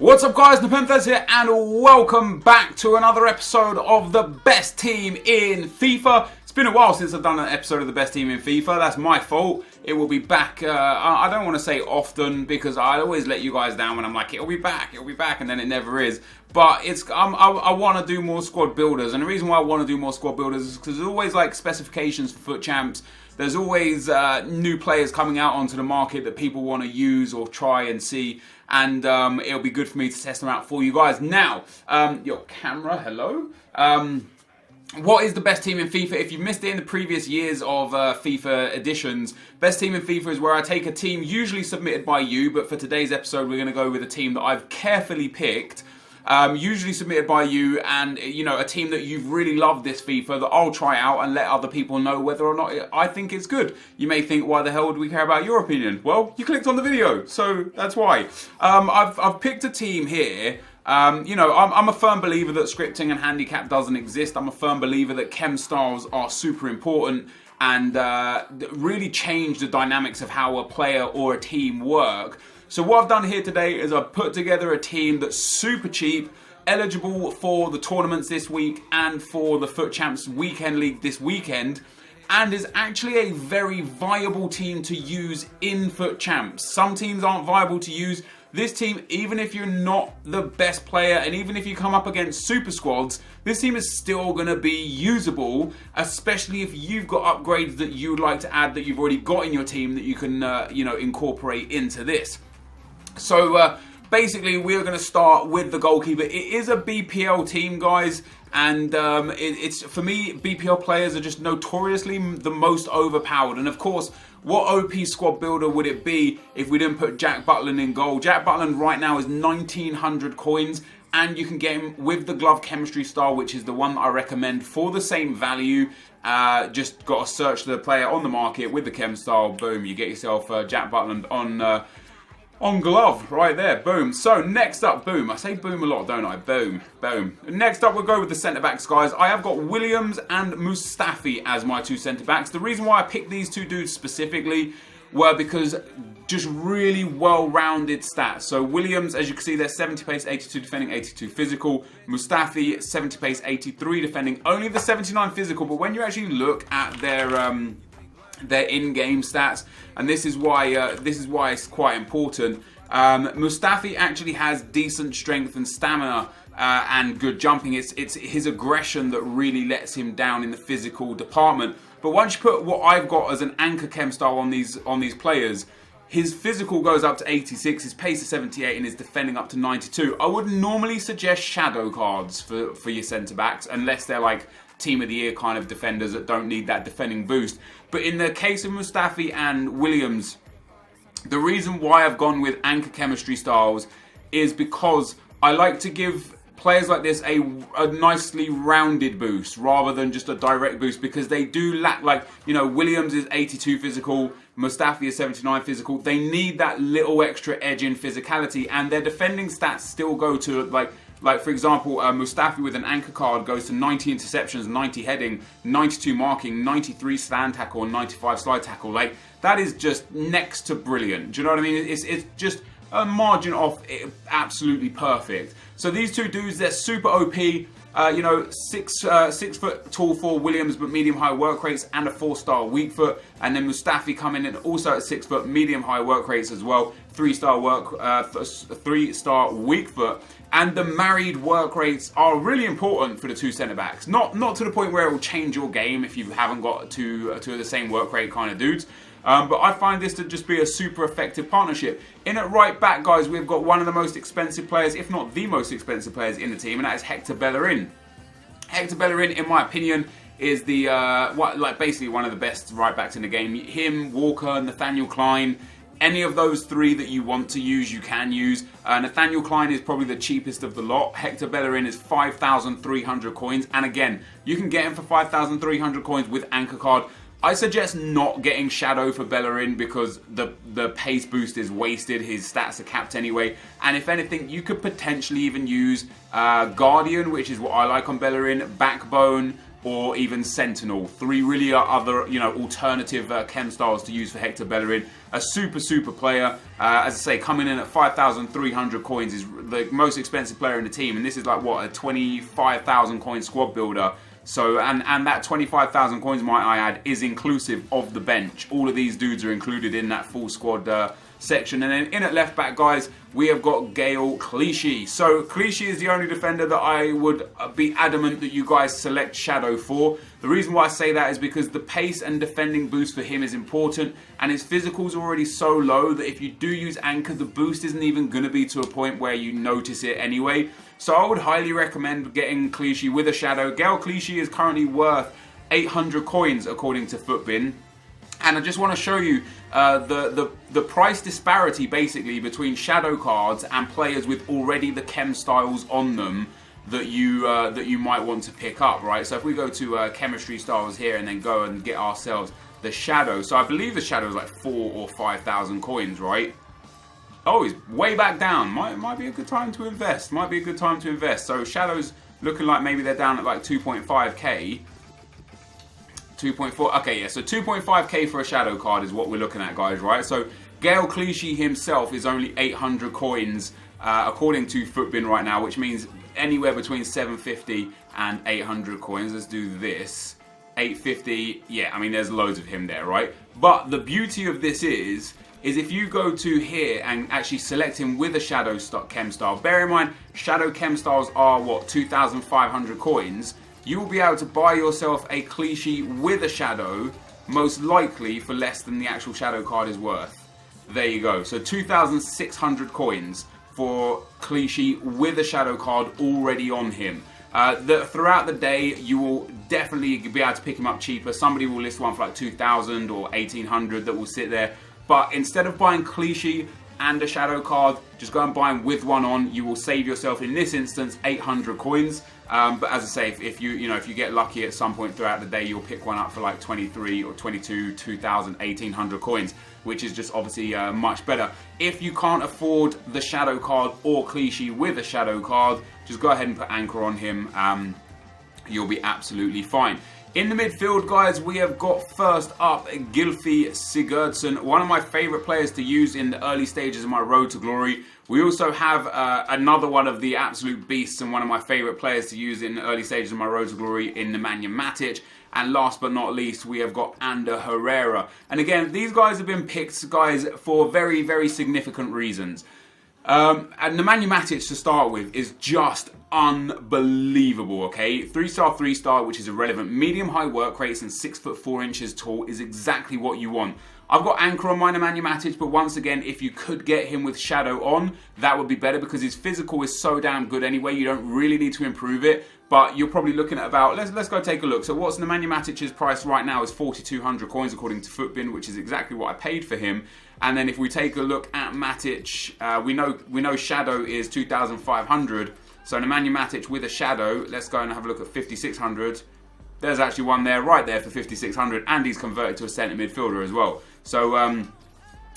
What's up guys, NepentheZ here and welcome back to another episode of the best team in FIFA. It's been a while since I've done an episode of the best team in FIFA, that's my fault. It will be back, I don't want to say often because I always let you guys down when I'm like it'll be back and then it never is. But I want to do more squad builders, and the reason why I want to do more squad builders is because there's always like specifications for FUT champs. There's always new players coming out onto the market that people want to use or try and see, and it'll be good for me to test them out for you guys. Now, your camera, hello. What is the best team in FIFA? If you've missed it in the previous years of FIFA editions, best team in FIFA is where I take a team usually submitted by you, but for today's episode we're going to go with a team that I've carefully picked. Usually submitted by you, and you know, a team that you've really loved this FIFA that I'll try out and let other people know whether or not I think it's good. You may think, why the hell do we care about your opinion? Well, you clicked on the video, so that's why. I've picked a team here. You know, I'm a firm believer that scripting and handicap doesn't exist. I'm a firm believer that chem styles are super important and really change the dynamics of how a player or a team work. So what I've done here today is I've put together a team that's super cheap, eligible for the tournaments this week and for the FUT Champs Weekend League this weekend, and is actually a very viable team to use in FUT Champs. Some teams aren't viable to use. This team, even if you're not the best player and even if you come up against super squads, this team is still going to be usable, especially if you've got upgrades that you would like to add that you've already got in your team that you can you know, incorporate into this. So basically we're going to start with the goalkeeper. It is a BPL team, guys, and it's, for me, BPL players are just notoriously the most overpowered. And of course, what OP squad builder would it be if we didn't put Jack Butland in goal? Jack Butland right now is 1900 coins, and you can get him with the glove chemistry style, which is the one that I recommend for the same value. Just got to search the player on the market with the chem style. Boom, you get yourself Jack Butland on glove, right there, boom. So next up, boom. I say boom a lot, don't I? Boom, boom. Next up, we'll go with the centre-backs, guys. I have got Williams and Mustafi as my two centre-backs. The reason why I picked these two dudes specifically were because just really well-rounded stats. So Williams, as you can see, they're 70 pace, 82 defending, 82 physical. Mustafi, 70 pace, 83 defending, only the 79 physical. But when you actually look at their in-game stats, and this is why it's quite important. Mustafi actually has decent strength and stamina and good jumping. It's his aggression that really lets him down in the physical department. But once you put what I've got as an anchor chem style on these players, his physical goes up to 86, his pace is 78, and his defending up to 92. I would normally suggest shadow cards for your centre backs, unless they're like team of the year kind of defenders that don't need that defending boost. But in the case of Mustafi and Williams, the reason why I've gone with anchor chemistry styles is because I like to give players like this a nicely rounded boost rather than just a direct boost, because they do lack, like, you know, Williams is 82 physical, Mustafi is 79 physical. They need that little extra edge in physicality, and their defending stats still go to like for example, Mustafi with an anchor card goes to 90 interceptions, 90 heading, 92 marking, 93 stand tackle, and 95 slide tackle. Like, that is just next to brilliant. Do you know what I mean? It's just a margin off absolutely perfect. So these two dudes, they're super OP. You know, 6 foot tall for Williams, but medium high work rates and a 4-star weak foot. And then Mustafi coming in also at 6 foot, medium high work rates as well. 3-star weak foot. And the married work rates are really important for the two centre backs. Not to the point where it will change your game if you haven't got two of the same work rate kind of dudes. But I find this to just be a super effective partnership. In at right back, guys, we've got one of the most expensive players, if not the most expensive players in the team, and that is Hector Bellerin. Hector Bellerin, in my opinion, is the basically one of the best right backs in the game. Him, Walker, Nathaniel Klein. Any of those three that you want to use, you can use. Nathaniel Klein is probably the cheapest of the lot. Hector Bellerin is 5,300 coins. And again, you can get him for 5,300 coins with anchor card. I suggest not getting Shadow for Bellerin because the pace boost is wasted. His stats are capped anyway. And if anything, you could potentially even use Guardian, which is what I like on Bellerin, Backbone, or even Sentinel. 3 really other, alternative chem styles to use for Hector Bellerin. A super player. As I say, coming in at 5,300 coins is the most expensive player in the team, and this is like what, a 25,000 coin squad builder. So, and that 25,000 coins, might I add, is inclusive of the bench. All of these dudes are included in that full squad section. And then in at left back, guys, we have got Gael Clichy. So Clichy is the only defender that I would be adamant that you guys select Shadow for. The reason why I say that is because the pace and defending boost for him is important, and his physical's already so low that if you do use Anchor, the boost isn't even going to be to a point where you notice it anyway. So I would highly recommend getting Clichy with a Shadow. Gael Clichy is currently worth 800 coins according to FUTBin. And I just want to show you the price disparity basically between Shadow cards and players with already the chem styles on them that you might want to pick up, right? So if we go to chemistry styles here and then go and get ourselves the Shadow. So I believe the Shadow is like 4,000 or 5,000 coins, right? Oh, he's way back down. Might be a good time to invest. Might be a good time to invest. So Shadow's looking like maybe they're down at like 2.5k. 2.4, okay, yeah, so 2.5k for a Shadow card is what we're looking at, guys, right? So Gael Clichy himself is only 800 coins according to FUTBin right now, which means anywhere between 750 and 800 coins. Let's do this. 850, yeah, I mean, there's loads of him there, right? But the beauty of this is if you go to here and actually select him with a Shadow chem style, bear in mind, Shadow chem styles are, what, 2,500 coins, you will be able to buy yourself a Clichy with a Shadow, most likely for less than the actual Shadow card is worth. There you go. So 2,600 coins for Clichy with a Shadow card already on him. Throughout the day, you will definitely be able to pick him up cheaper. Somebody will list one for like 2,000 or 1,800 that will sit there. But instead of buying Clichy and a Shadow card, just go and buy them with one on. You will save yourself, in this instance, 800 coins. But as I say, if you get lucky at some point throughout the day, you'll pick one up for like 23 or 22, 2,000, 1,800 coins, which is just obviously much better. If you can't afford the Shadow card or Clichy with a Shadow card, just go ahead and put Anchor on him. You'll be absolutely fine. In the midfield, guys, we have got first up Gylfi Sigurdsson, one of my favourite players to use in the early stages of my road to glory. We also have another one of the absolute beasts and one of my favourite players to use in the early stages of my road to glory in Nemanja Matic. And last but not least, we have got Ander Herrera. And again, these guys have been picked, guys, for very, very significant reasons. And Nemanja Matic, to start with, is just unbelievable, okay? 3-star, 3-star, which is irrelevant. Medium-high work rates and 6'4" tall is exactly what you want. I've got Anchor on my Nemanja Matic, but once again, if you could get him with Shadow on, that would be better because his physical is so damn good anyway. You don't really need to improve it, but you're probably looking at about, let's go take a look. So what's Nemanja Matic's price right now is 4,200 coins according to FUTBin, which is exactly what I paid for him. And then if we take a look at Matic, we know Shadow is 2,500. So Nemanja Matic with a Shadow, let's go and have a look at 5,600. There's actually one there, right there for 5,600, and he's converted to a centre midfielder as well. So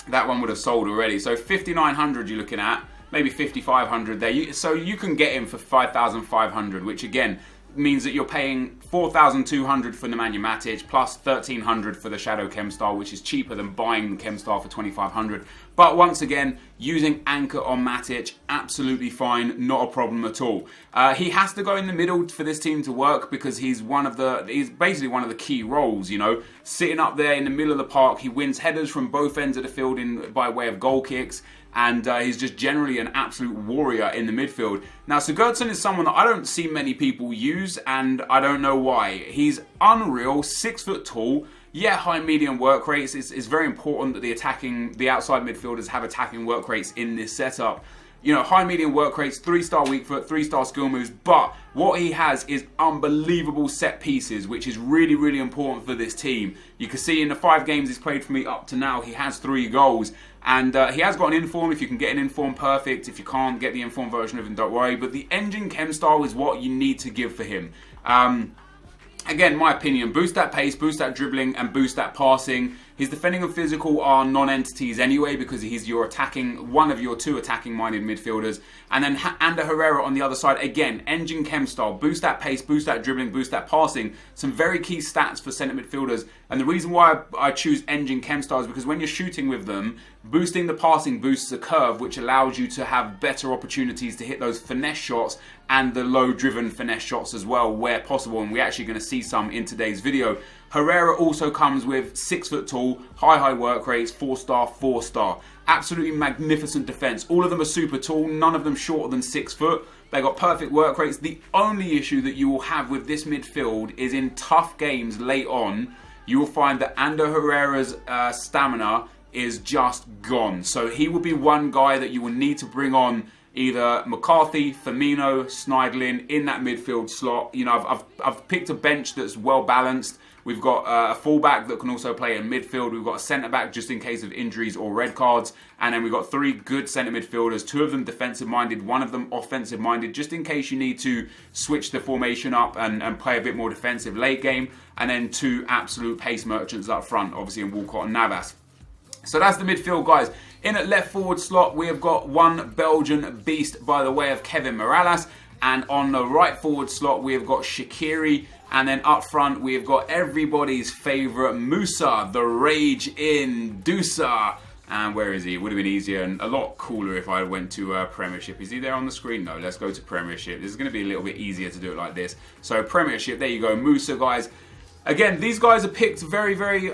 that one would have sold already. So 5,900 you're looking at, maybe 5,500 there. So you can get him for 5,500, which again means that you're paying 4,200 for Nemanja Matic plus 1,300 for the Shadow Chem Star, which is cheaper than buying the Chem Star for 2,500. But once again, using Anchor on Matic, absolutely fine, not a problem at all. He has to go in the middle for this team to work because he's basically one of the key roles, you know, sitting up there in the middle of the park. He wins headers from both ends of the field by way of goal kicks. And he's just generally an absolute warrior in the midfield. Now, Sigurdsson is someone that I don't see many people use, and I don't know why. He's unreal, 6 foot tall. Yeah, high medium work rates. It's very important that the outside midfielders have attacking work rates in this setup. You know, high medium work rates, 3-star weak foot, 3-star skill moves, but what he has is unbelievable set pieces, which is really, really important for this team. You can see in the 5 games he's played for me up to now, he has 3 goals. And he has got an inform. If you can get an inform, perfect. If you can't get the inform version of him, don't worry. But the engine chem style is what you need to give for him. Again, my opinion, boost that pace, boost that dribbling, and boost that passing. His defending and physical are non-entities anyway because he's your attacking, one of your two attacking-minded midfielders. And then Ander Herrera on the other side, again, engine chem style, boost that pace, boost that dribbling, boost that passing. Some very key stats for centre midfielders. And the reason why I choose engine chem style is because when you're shooting with them, boosting the passing boosts the curve, which allows you to have better opportunities to hit those finesse shots and the low-driven finesse shots as well where possible. And we're actually going to see some in today's video. Herrera also comes with 6 foot tall, high work rates, 4-star, 4-star. Absolutely magnificent defense. All of them are super tall, none of them shorter than 6 foot. They got perfect work rates. The only issue that you will have with this midfield is in tough games late on, you will find that Ander Herrera's stamina is just gone. So he will be one guy that you will need to bring on either McCarthy, Firmino, Sneijderlin in that midfield slot. You know, I've picked a bench that's well balanced. We've got a fullback that can also play in midfield. We've got a centre-back just in case of injuries or red cards. And then we've got 3 good centre midfielders, 2 of them defensive-minded, 1 of them offensive-minded, just in case you need to switch the formation up and play a bit more defensive late game. And then 2 absolute pace merchants up front, obviously in Walcott and Navas. So that's the midfield, guys. In at left forward slot, we have got one Belgian beast by the way of Kevin Mirallas. And on the right forward slot, we have got Shaqiri. And then up front, we have got everybody's favourite Musa, the Rage in Dusa. And where is he? It would have been easier and a lot cooler if I went to Premiership. Is he there on the screen? No, let's go to Premiership. This is going to be a little bit easier to do it like this. So Premiership, there you go, Musa, guys. Again, these guys are picked very, very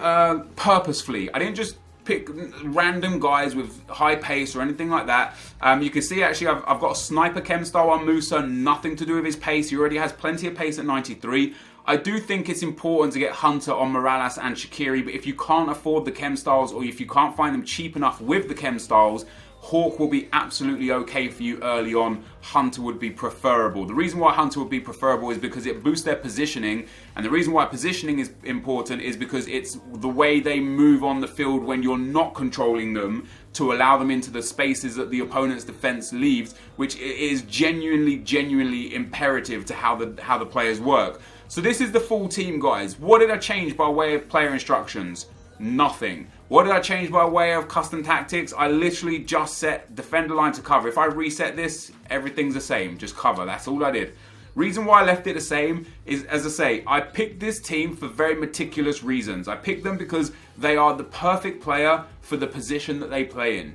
purposefully. I didn't just pick random guys with high pace or anything like that. You can see actually I've got a sniper chem style on Musa, nothing to do with his pace. He already has plenty of pace at 93. I do think it's important to get Hunter on Mirallas and Shaqiri, but if you can't afford the chem styles or if you can't find them cheap enough with the chem styles, Hawk will be absolutely okay for you early on. Hunter would be preferable. The reason why Hunter would be preferable is because it boosts their positioning. And the reason why positioning is important is because it's the way they move on the field when you're not controlling them to allow them into the spaces that the opponent's defense leaves, which is genuinely imperative to how the players work. So this is the full team, guys. What did I change by way of player instructions? Nothing. What did I change by way of custom tactics? I literally just set defender line to cover. If I reset this, everything's the same. Just cover. That's all I did. Reason why I left it the same is, as I say, I picked this team for very meticulous reasons. I picked them because they are the perfect player for the position that they play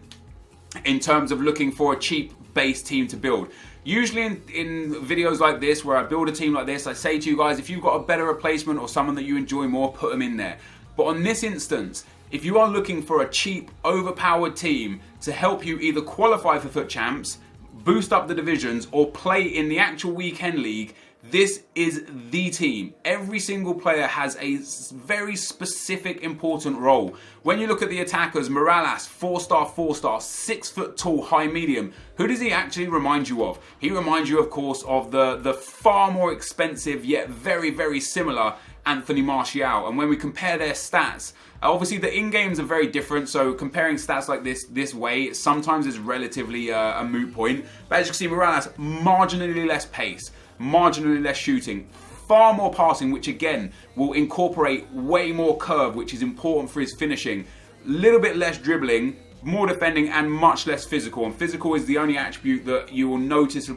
in terms of looking for a cheap base team to build. Usually in videos like this, where I build a team like this, I say to you guys, if you've got a better replacement or someone that you enjoy more, put them in there. But on this instance, if you are looking for a cheap, overpowered team to help you either qualify for FUT Champs, boost up the divisions, or play in the actual weekend league, this is the team. Every single player has a very specific, important role. When you look at the attackers, Mirallas, 4-star, 4-star, 6 foot tall, high medium. Who does he actually remind you of? He reminds you, of course, of the far more expensive, yet very, very similar Anthony Martial. And when we compare their stats, obviously the in-games are very different, so comparing stats like this way sometimes is relatively a moot point. But as you can see, Mirallas, marginally less pace, marginally less shooting, far more passing, which again will incorporate way more curve, which is important for his finishing. Little bit less dribbling, more defending, and much less physical. And physical is the only attribute that you will notice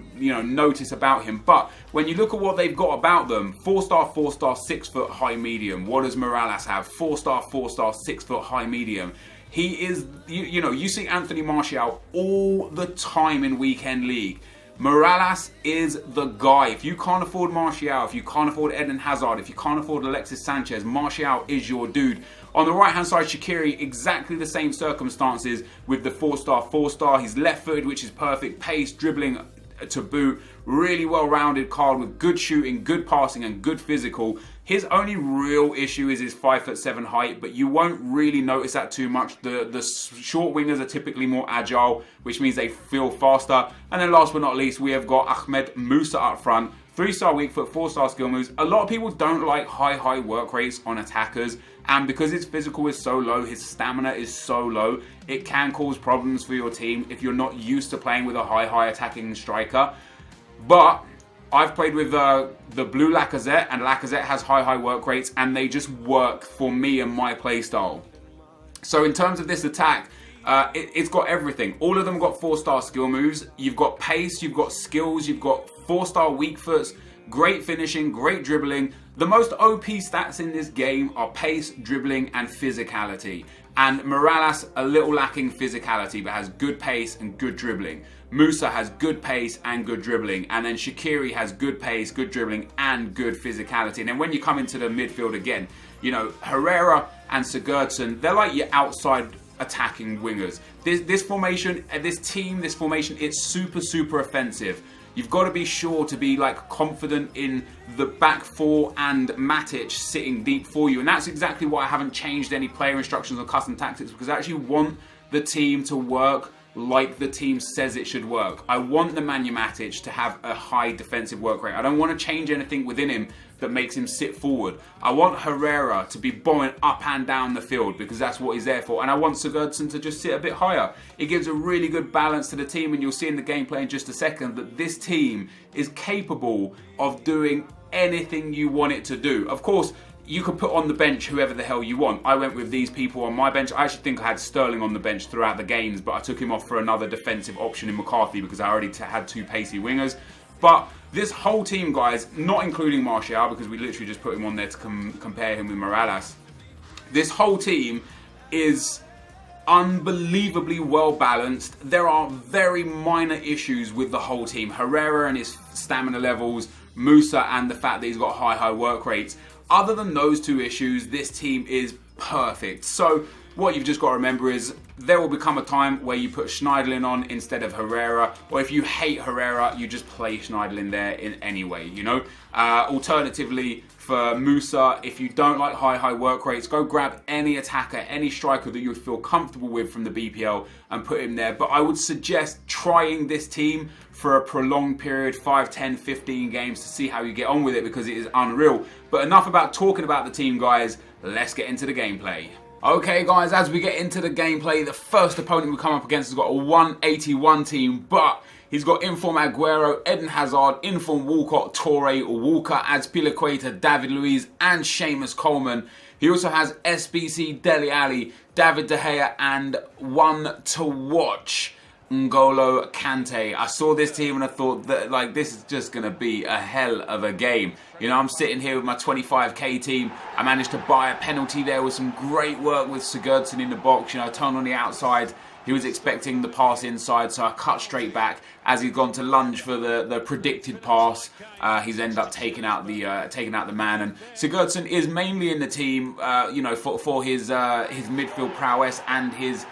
about him. But when you look at what they've got about them, 4-star, 4-star, 6 foot high medium. What does Mirallas have? 4-star, 4-star, 6 foot high medium. He is, you see Anthony Martial all the time in weekend league. Mirallas is the guy. If you can't afford Martial, if you can't afford Eden Hazard, if you can't afford Alexis Sanchez, Martial is your dude. On the right hand side, Shaqiri, exactly the same circumstances with the 4-star, 4-star. He's left-footed, which is perfect. Pace, dribbling to boot. Really well-rounded card with good shooting, good passing, and good physical. His only real issue is his 5'7" height, but you won't really notice that too much. The short wingers are typically more agile, which means they feel faster. And then last but not least, we have got Ahmed Musa up front. 3-star weak foot, 4-star skill moves. A lot of people don't like high work rates on attackers, and because his physical is so low, his stamina is so low, it can cause problems for your team if you're not used to playing with a high attacking striker. But I've played with the blue Lacazette, and Lacazette has high work rates, and they just work for me and my playstyle. So in terms of this attack, it's got everything. All of them got 4-star skill moves. You've got pace, you've got skills, you've got 4-star weak foots, great finishing, great dribbling. The most OP stats in this game are pace, dribbling, and physicality. And Morales, a little lacking physicality, but has good pace and good dribbling. Musa has good pace and good dribbling. And then Shaqiri has good pace, good dribbling, and good physicality. And then when you come into the midfield again, you know, Herrera and Sigurdsson, they're like your outside attacking wingers. This formation, this formation, it's super offensive. You've got to be sure to be like confident in the back four and Matic sitting deep for you. And that's exactly why I haven't changed any player instructions or custom tactics, because I actually want the team to work like the team says it should work. I want the Nemanja Matic to have a high defensive work rate. I don't want to change anything within him that makes him sit forward. I want Herrera to be bombing up and down the field because that's what he's there for. And I want Sigurdsson to just sit a bit higher. It gives a really good balance to the team, and you'll see in the gameplay in just a second that this team is capable of doing anything you want it to do. Of course, you could put on the bench whoever the hell you want. I went with these people on my bench. I actually think I had Sterling on the bench throughout the games, but I took him off for another defensive option in McCarthy because I already had two pacey wingers. But this whole team, guys, not including Martial, because we literally just put him on there to compare him with Morales. This whole team is unbelievably well balanced. There are very minor issues with the whole team. Herrera and his stamina levels, Musa and the fact that he's got high work rates. Other than those two issues, this team is perfect. So what you've just got to remember is there will become a time where you put Schneiderlin on instead of Herrera, or if you hate Herrera, you just play Schneiderlin there in any way, you know. Alternatively, for Musa, if you don't like high work rates, go grab any attacker, any striker that you would feel comfortable with from the BPL and put him there. But I would suggest trying this team for a prolonged period, 5, 10, 15 games to see how you get on with it, because it is unreal. But enough about talking about the team, guys. Let's get into the gameplay. Okay, guys, as we get into the gameplay, the first opponent we come up against has got a 181 team, but he's got inform Aguero, Eden Hazard, inform Walcott, Torre, Walker, Azpilicueta, David Luiz, and Seamus Coleman. He also has SBC, Dele Alli, David De Gea, and one to watch, N'Golo Kante. I saw this team and I thought that, like, this is just going to be a hell of a game. You know, I'm sitting here with my 25k team. I managed to buy a penalty there with some great work with Sigurdsson in the box. You know, I turned on the outside. He was expecting the pass inside, so I cut straight back. As he's gone to lunge for the predicted pass, he's ended up taking out the man. And Sigurdsson is mainly in the team, you know, for his midfield prowess and his,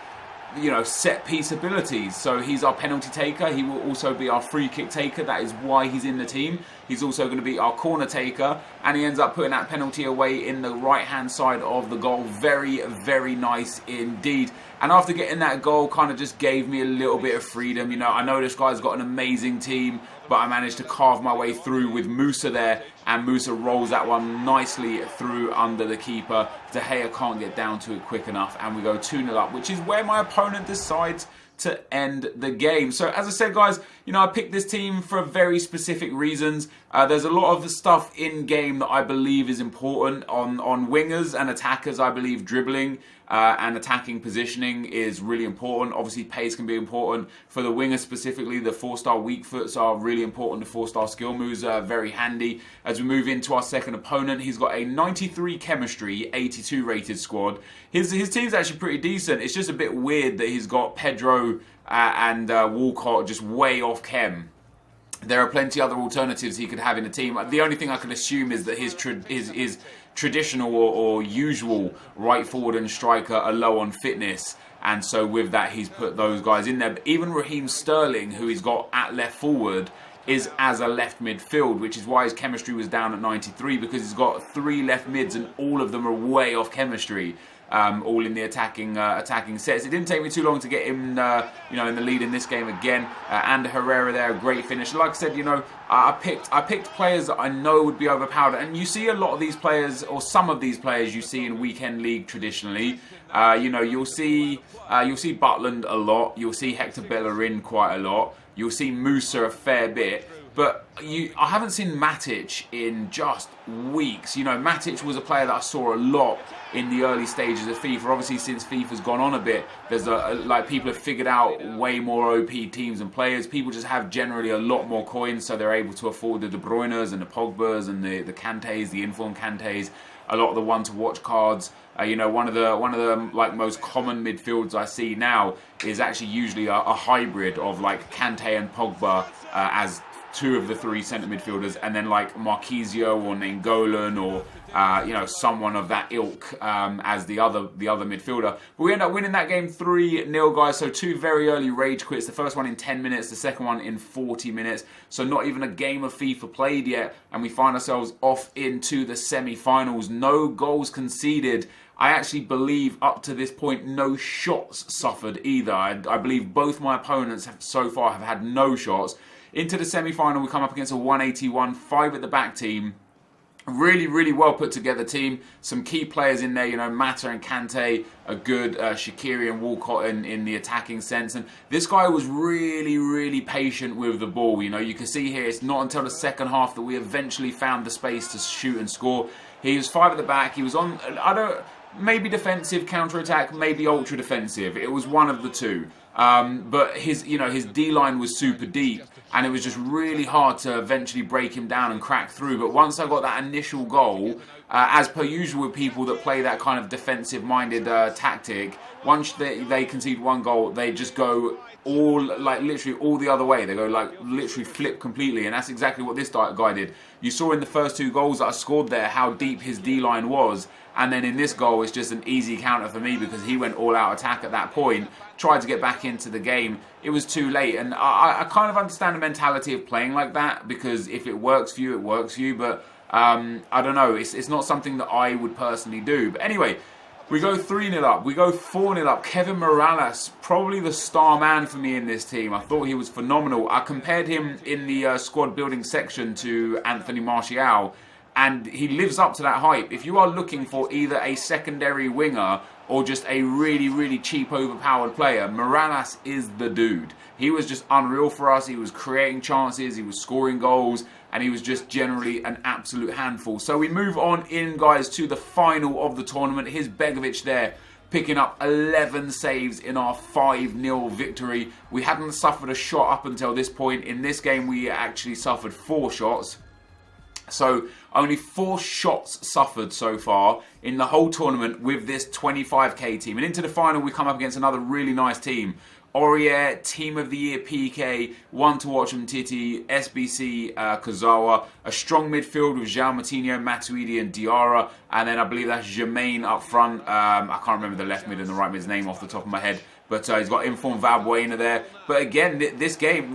you know, set piece abilities. So he's our penalty taker. He will also be our free kick taker. That is why he's in the team. He's also going to be our corner taker, and he ends up putting that penalty away in the right hand side of the goal. Very nice indeed. And after getting that goal, kind of just gave me a little bit of freedom. You know, I know this guy's got an amazing team, but I managed to carve my way through with Musa there, and Musa rolls that one nicely through under the keeper. De Gea can't get down to it quick enough, and we go 2-0 up, which is where my opponent decides to end the game. So as I said, guys, you know, I picked this team for very specific reasons. There's a lot of the stuff in game that I believe is important on wingers and attackers. I believe dribbling and attacking positioning is really important. Obviously, pace can be important. For the wingers specifically, the 4-star weak foots are really important. The 4-star skill moves are very handy. As we move into our second opponent, he's got a 93 chemistry, 82 rated squad. His team's actually pretty decent. It's just a bit weird that he's got Pedro and Walcott just way off chem. There are plenty other alternatives he could have in the team. The only thing I can assume is that his traditional or usual right forward and striker are low on fitness, and so with that he's put those guys in there. But even Raheem Sterling, who he's got at left forward, is as a left midfield, which is why his chemistry was down at 93, because he's got 3 left mids and all of them are way off chemistry. All in the attacking sets. It didn't take me too long to get him, you know, in the lead in this game again. And Herrera there, a great finish. Like I said, you know, I picked players that I know would be overpowered, and you see a lot of these players, or some of these players, you see in weekend league traditionally. You know, you'll see Butland a lot. You'll see Hector Bellerin quite a lot. You'll see Musa a fair bit. But I haven't seen Matic in just weeks. You know, Matic was a player that I saw a lot in the early stages of FIFA. Obviously, since FIFA's gone on a bit, there's like people have figured out way more OP teams and players. People just have generally a lot more coins, so they're able to afford the De Bruynes and the Pogbas and the Kantés, the informed Kantés. A lot of the one-to-watch cards. You know, one of the like most common midfields I see now is actually usually a hybrid of like Kanté and Pogba as two of the three centre midfielders, and then like Marquisio or Nainggolan or you know, someone of that ilk as the other midfielder. But we end up winning that game 3-0, guys. So two very early rage quits. The first one in 10 minutes, the second one in 40 minutes. So not even a game of FIFA played yet, and we find ourselves off into the semi-finals. No goals conceded. I actually believe up to this point no shots suffered either. I believe both my opponents so far have had no shots. Into the semi-final, we come up against a 181, 5 at the back team. Really, really well put together team. Some key players in there, you know, Mata and Kanté are good. Shaqiri and Walcott in the attacking sense. And this guy was really, really patient with the ball. You know, you can see here, it's not until the second half that we eventually found the space to shoot and score. He was 5 at the back. He was on, maybe defensive, counter-attack, maybe ultra-defensive. It was one of the two. But his D-line was super deep, and it was just really hard to eventually break him down and crack through. But once I got that initial goal, as per usual with people that play that kind of defensive-minded tactic, once they concede one goal, they just go literally all the other way. They go like literally flip completely, and that's exactly what this guy did. You saw in the first 2 goals that I scored there how deep his D-line was, and then in this goal it's just an easy counter for me because he went all out attack at that point, tried to get back into the game. It was too late, and I kind of understand the mentality of playing like that, because if it works for you, it works for you, but I don't know, it's not something that I would personally do. But anyway, we go 3-0 up, we go 4-0 up. Kevin Morales, probably the star man for me in this team. I thought he was phenomenal. I compared him in the squad building section to Anthony Martial, and he lives up to that hype. If you are looking for either a secondary winger or just a really, really cheap, overpowered player, Morales is the dude. He was just unreal for us. He was creating chances, he was scoring goals, and he was just generally an absolute handful. So we move on in, guys, to the final of the tournament. Here's Begovic there, picking up 11 saves in our 5-0 victory. We hadn't suffered a shot up until this point. In this game, we actually suffered 4 shots. So only 4 shots suffered so far in the whole tournament with this 25k team. And into the final, we come up against another really nice team. Aurier, Team of the Year PK, One to Watch Titi, SBC Kazawa, a strong midfield with João Moutinho, Matuidi and Diarra, and then I believe that's Jermaine up front. I can't remember the left mid and the right mid's name off the top of my head, but he's got informed Valbuena there. But again, this team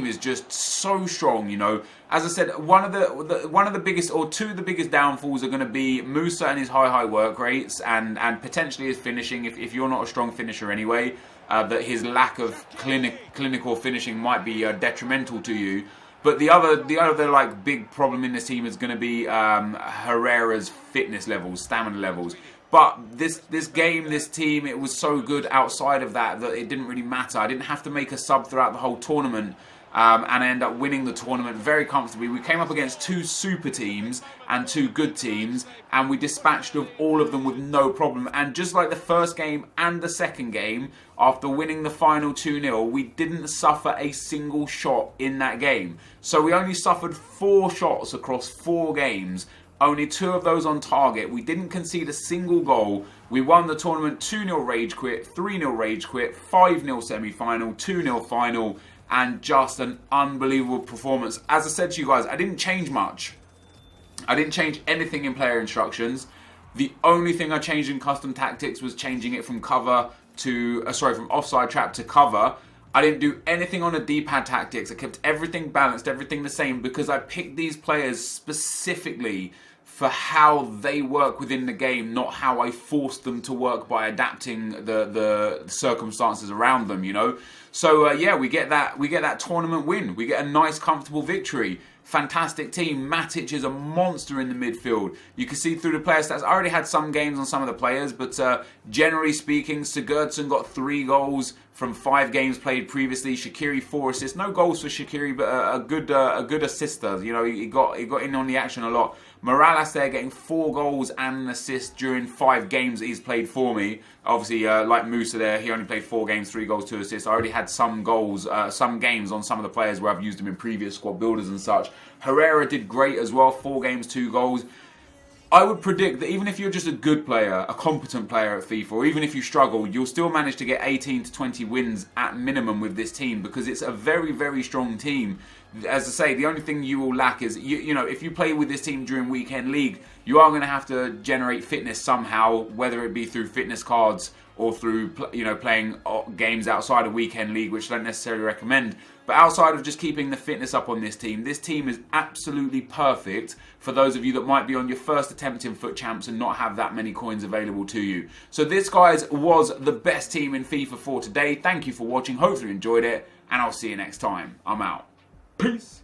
is just so strong, you know. As I said, one of the biggest, or 2 of the biggest downfalls are going to be Musa and his high work rates, and potentially his finishing. If you're not a strong finisher anyway, that his lack of clinical finishing might be detrimental to you. But the other like big problem in this team is going to be Herrera's fitness levels, stamina levels. But this team, it was so good outside of that it didn't really matter. I didn't have to make a sub throughout the whole tournament. And I ended up winning the tournament very comfortably. We came up against 2 super teams and 2 good teams, and we dispatched of all of them with no problem. And just like the first game and the second game, after winning the final 2-0, we didn't suffer a single shot in that game. So we only suffered 4 shots across 4 games, only 2 of those on target. We didn't concede a single goal. We won the tournament 2-0 rage quit, 3-0 rage quit, 5-0 semi-final, 2-0 final, and just an unbelievable performance. As I said to you guys, I didn't change much. I didn't change anything in player instructions. The only thing I changed in custom tactics was changing it from cover to from offside trap to cover. I didn't do anything on the D-pad tactics. I kept everything balanced, everything the same, because I picked these players specifically for how they work within the game, not how I forced them to work by adapting the circumstances around them, you know. So yeah, we get that tournament win. We get a nice, comfortable victory. Fantastic team. Matic is a monster in the midfield. You can see through the player stats. I already had some games on some of the players, but generally speaking, Sigurdsson got 3 goals from 5 games played previously. Shaqiri 4 assists. No goals for Shaqiri, but a good assister. You know, he got in on the action a lot. Morales there getting 4 goals and an assist during 5 games that he's played for me. Obviously, like Musa there, he only played 4 games, 3 goals, 2 assists. I already had some goals, some games on some of the players where I've used him in previous squad builders and such. Herrera did great as well, 4 games, 2 goals. I would predict that even if you're just a good player, a competent player at FIFA, or even if you struggle, you'll still manage to get 18 to 20 wins at minimum with this team, because it's a very, very strong team. As I say, the only thing you will lack is, you know, if you play with this team during weekend league, you are going to have to generate fitness somehow, whether it be through fitness cards or through, you know, playing games outside of weekend league, which I don't necessarily recommend. But outside of just keeping the fitness up on this team is absolutely perfect for those of you that might be on your first attempt in FUT Champs and not have that many coins available to you. So this, guys, was the best team in FIFA for today. Thank you for watching. Hopefully you enjoyed it, and I'll see you next time. I'm out. Peace.